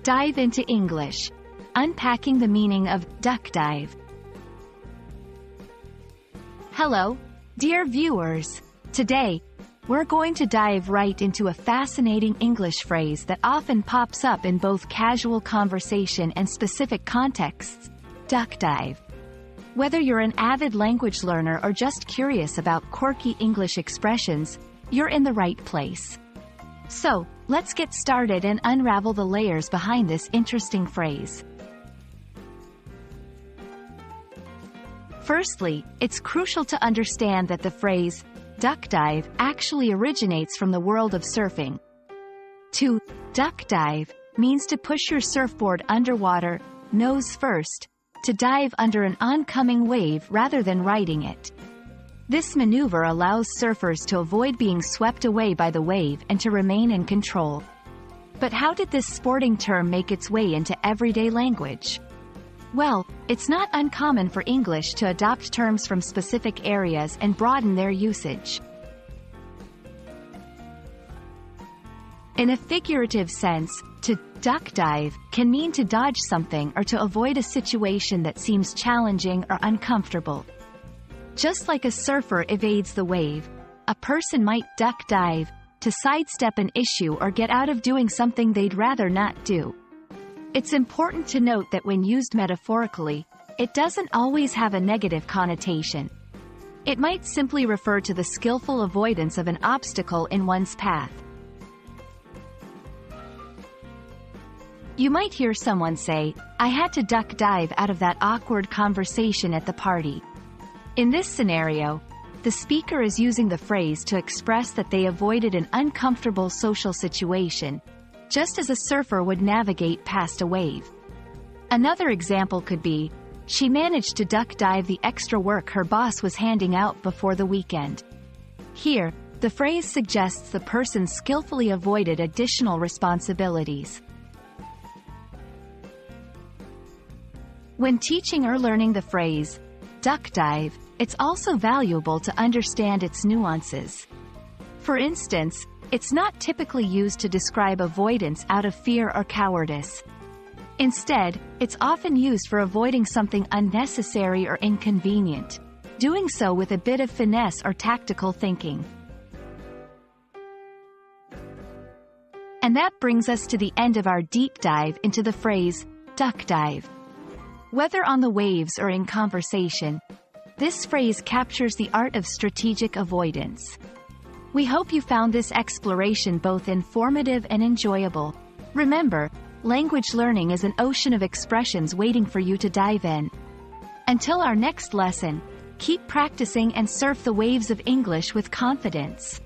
Dive into English. Unpacking the meaning of duck dive. Hello, dear viewers. Today, we're going to dive right into a fascinating English phrase that often pops up in both casual conversation and specific contexts: duck dive. Whether you're an avid language learner or just curious about quirky English expressions, you're in the right place. So, let's get started and unravel the layers behind this interesting phrase. Firstly, it's crucial to understand that the phrase duck dive actually originates from the world of surfing. To duck dive means to push your surfboard underwater, nose first, to dive under an oncoming wave rather than riding it. This maneuver allows surfers to avoid being swept away by the wave and to remain in control. But how did this sporting term make its way into everyday language? Well, it's not uncommon for English to adopt terms from specific areas and broaden their usage. In a figurative sense, to duck dive can mean to dodge something or to avoid a situation that seems challenging or uncomfortable. Just like a surfer evades the wave, a person might duck dive to sidestep an issue or get out of doing something they'd rather not do. It's important to note that when used metaphorically, it doesn't always have a negative connotation. It might simply refer to the skillful avoidance of an obstacle in one's path. You might hear someone say, "I had to duck dive out of that awkward conversation at the party." In this scenario, the speaker is using the phrase to express that they avoided an uncomfortable social situation, just as a surfer would navigate past a wave. Another example could be, "She managed to duck dive the extra work her boss was handing out before the weekend." Here, the phrase suggests the person skillfully avoided additional responsibilities. When teaching or learning the phrase duck dive, it's also valuable to understand its nuances. For instance, it's not typically used to describe avoidance out of fear or cowardice. Instead, it's often used for avoiding something unnecessary or inconvenient, doing so with a bit of finesse or tactical thinking. And that brings us to the end of our deep dive into the phrase duck dive. Whether on the waves or in conversation, this phrase captures the art of strategic avoidance. We hope you found this exploration both informative and enjoyable. Remember, language learning is an ocean of expressions waiting for you to dive in. Until our next lesson, keep practicing and surf the waves of English with confidence.